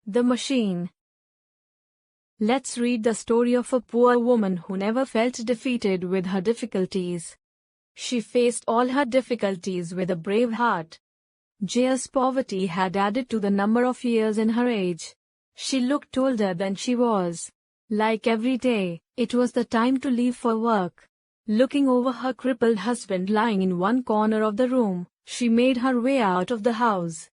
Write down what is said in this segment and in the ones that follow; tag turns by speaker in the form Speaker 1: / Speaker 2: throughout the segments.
Speaker 1: The machine. Let's read the story of a poor woman who never felt defeated with her difficulties. She faced all her difficulties with a brave heart. Jaya's poverty had added to the number of years in her age. She looked older than she was. Like every day, it was the time to leave for work. Looking over her crippled husband lying in one corner of the room, she made her way out of the house.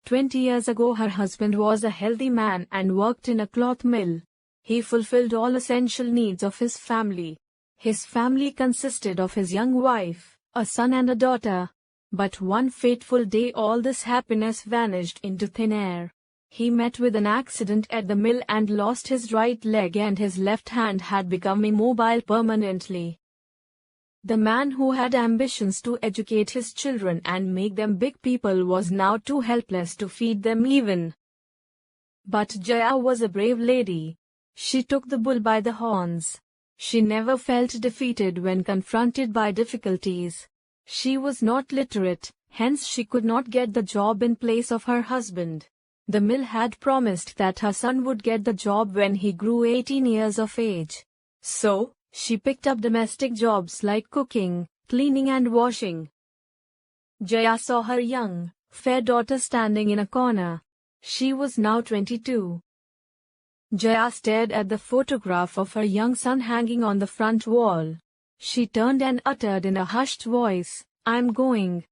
Speaker 1: 20 years ago her husband was a healthy man and worked in a cloth mill. He fulfilled all essential needs of his family. His family consisted of his young wife, a son and a daughter. But one fateful day all this happiness vanished into thin air. He met with an accident at the mill and lost his right leg, and his left hand had become immobile permanently. The man who had ambitions to educate his children and make them big people was now too helpless to feed them even. But Jaya was a brave lady. She took the bull by the horns. She never felt defeated when confronted by difficulties. She was not literate, hence she could not get the job in place of her husband. The mill had promised that her son would get the job when he grew 18 years of age. So, she picked up domestic jobs like cooking, cleaning and washing. Jaya saw her young, fair daughter standing in a corner. She was now 22. Jaya stared at the photograph of her young son hanging on the front wall. She turned and uttered in a hushed voice, "I'm going."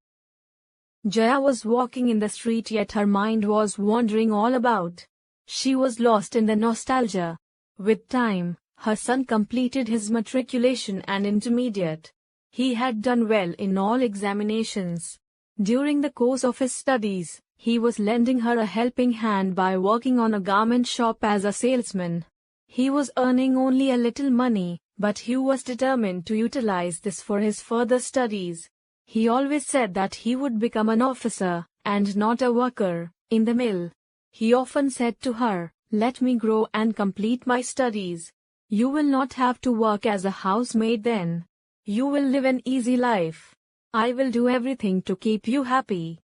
Speaker 1: Jaya was walking in the street, yet her mind was wandering all about. She was lost in the nostalgia. With time, her son completed his matriculation and intermediate. He had done well in all examinations. During the course of his studies, he was lending her a helping hand by working on a garment shop as a salesman. He was earning only a little money, but he was determined to utilize this for his further studies. He always said that he would become an officer, and not a worker, in the mill. He often said to her, "Let me grow and complete my studies. You will not have to work as a housemaid then. You will live an easy life. I will do everything to keep you happy."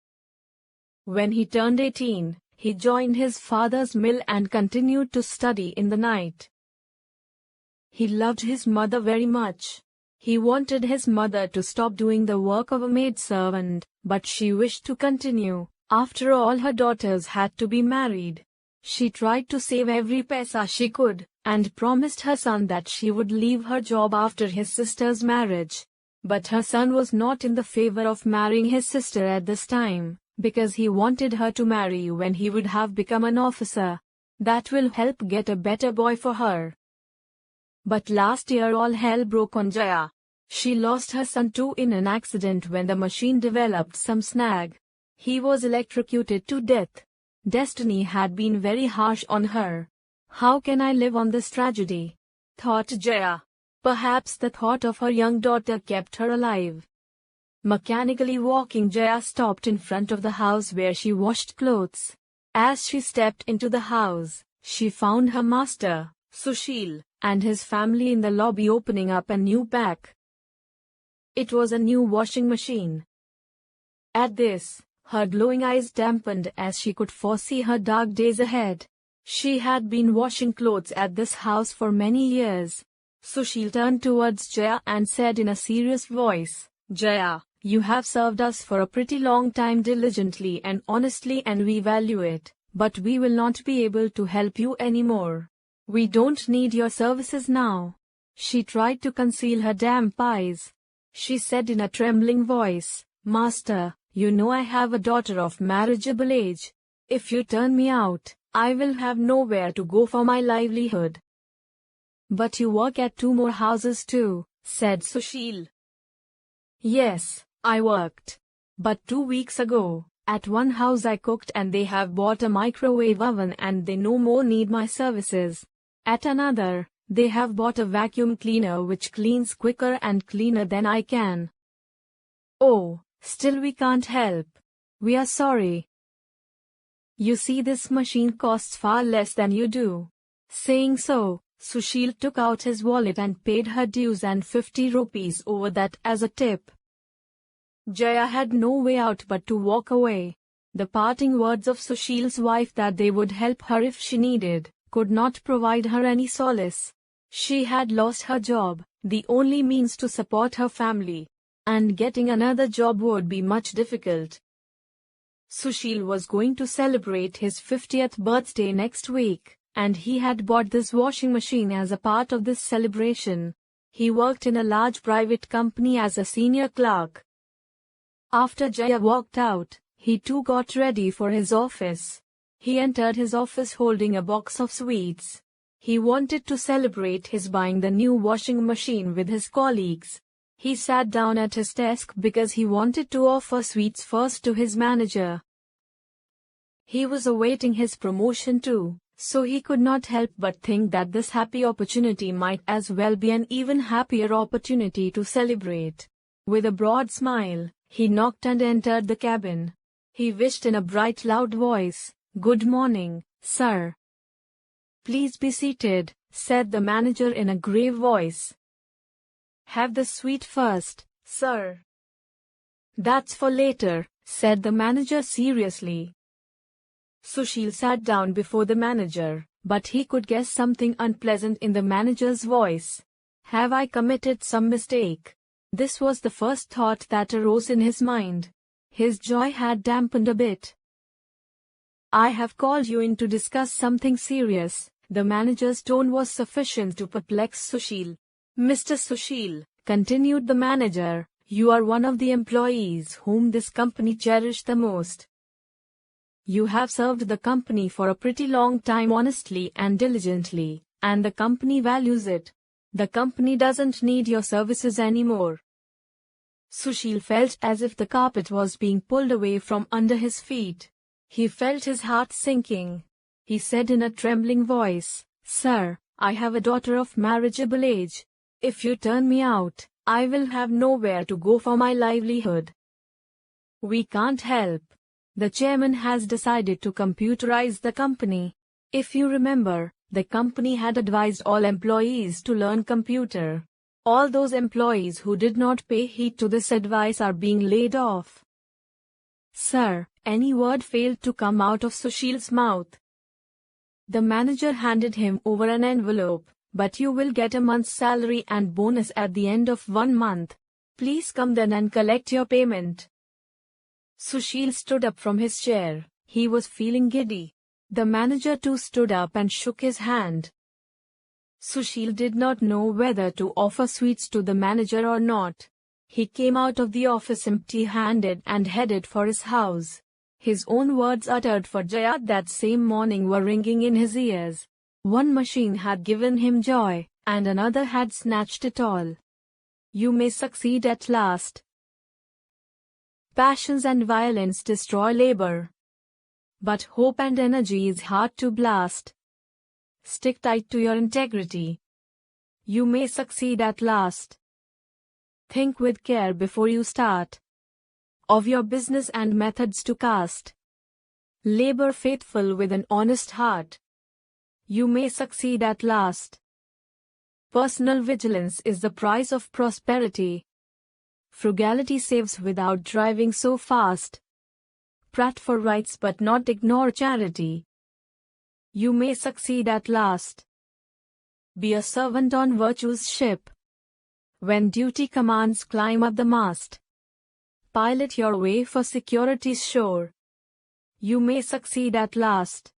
Speaker 1: When he turned 18, he joined his father's mill and continued to study in the night. He loved his mother very much. He wanted his mother to stop doing the work of a maidservant, but she wished to continue. After all, her daughters had to be married. She tried to save every paisa she could, and promised her son that she would leave her job after his sister's marriage. But her son was not in the favor of marrying his sister at this time, because he wanted her to marry when he would have become an officer. That will help get a better boy for her. But last year all hell broke on Jaya. She lost her son too in an accident when the machine developed some snag. He was electrocuted to death. Destiny had been very harsh on her. "How can I live on this tragedy?" thought Jaya. Perhaps the thought of her young daughter kept her alive. Mechanically walking, Jaya stopped in front of the house where she washed clothes. As she stepped into the house, she found her master, Sushil, and his family in the lobby opening up a new pack. It was a new washing machine. At this, her glowing eyes dampened as she could foresee her dark days ahead. She had been washing clothes at this house for many years. Sushil turned towards Jaya and said in a serious voice, "Jaya, you have served us for a pretty long time diligently and honestly, and we value it, but we will not be able to help you anymore. We don't need your services now." She tried to conceal her damp eyes. She said in a trembling voice, "Master, you know I have a daughter of marriageable age. If you turn me out, I will have nowhere to go for my livelihood." "But you work at 2 more houses too," said Sushil. "Yes, I worked. But 2 weeks ago, at one house I cooked and they have bought a microwave oven and they no more need my services. At another, they have bought a vacuum cleaner which cleans quicker and cleaner than I can." "Oh, still we can't help. We are sorry. You see, this machine costs far less than you do." Saying so, Sushil took out his wallet and paid her dues and 50 rupees over that as a tip. Jaya had no way out but to walk away. The parting words of Sushil's wife that they would help her if she needed, could not provide her any solace. She had lost her job, the only means to support her family, and getting another job would be much difficult. Sushil was going to celebrate his 50th birthday next week, and he had bought this washing machine as a part of this celebration. He worked in a large private company as a senior clerk. After Jaya walked out, he too got ready for his office. He entered his office holding a box of sweets. He wanted to celebrate his buying the new washing machine with his colleagues. He sat down at his desk because he wanted to offer sweets first to his manager. He was awaiting his promotion too, so he could not help but think that this happy opportunity might as well be an even happier opportunity to celebrate. With a broad smile, he knocked and entered the cabin. He wished in a bright loud voice, "Good morning, sir." "Please be seated," said the manager in a grave voice. "Have the sweet first, sir." "That's for later," said the manager seriously. Sushil sat down before the manager, but he could guess something unpleasant in the manager's voice. Have I committed some mistake? This was the first thought that arose in his mind. His joy had dampened a bit. "I have called you in to discuss something serious." The manager's tone was sufficient to perplex Sushil. "Mr. Sushil," continued the manager, "you are one of the employees whom this company cherished the most. You have served the company for a pretty long time honestly and diligently, and the company values it. The company doesn't need your services anymore." Sushil felt as if the carpet was being pulled away from under his feet. He felt his heart sinking. He said in a trembling voice, "Sir, I have a daughter of marriageable age. If you turn me out, I will have nowhere to go for my livelihood." "We can't help. The chairman has decided to computerize the company. If you remember, the company had advised all employees to learn computer. All those employees who did not pay heed to this advice are being laid off." "Sir," any word failed to come out of Sushil's mouth. The manager handed him over an envelope. "But you will get a month's salary and bonus at the end of 1 month. Please come then and collect your payment." Sushil stood up from his chair. He was feeling giddy. The manager too stood up and shook his hand. Sushil did not know whether to offer sweets to the manager or not. He came out of the office empty-handed and headed for his house. His own words uttered for Jaya that same morning were ringing in his ears. One machine had given him joy, and another had snatched it all. "You may succeed at last. Passions and violence destroy labor. But hope and energy is hard to blast. Stick tight to your integrity. You may succeed at last. Think with care before you start. Of your business and methods to cast. Labor faithful with an honest heart. You may succeed at last. Personal vigilance is the price of prosperity. Frugality saves without driving so fast. Prat for rights but not ignore charity. You may succeed at last. Be a servant on virtue's ship. When duty commands, climb up the mast. Pilot your way for security's shore. You may succeed at last.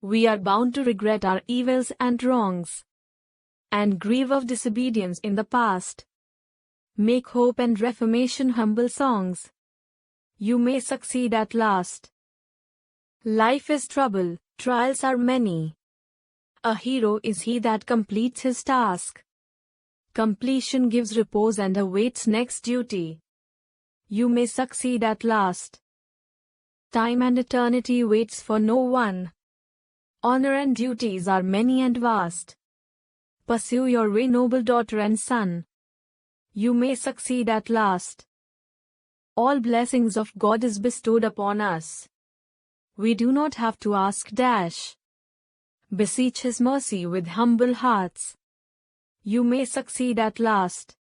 Speaker 1: We are bound to regret our evils and wrongs, and grieve of disobedience in the past. Make hope and reformation humble songs. You may succeed at last. Life is trouble, trials are many. A hero is he that completes his task. Completion gives repose and awaits next duty. You may succeed at last. Time and eternity waits for no one. Honor and duties are many and vast. Pursue your way, noble daughter and son. You may succeed at last. All blessings of God is bestowed upon us. We do not have to ask dash. Beseech His mercy with humble hearts. You may succeed at last.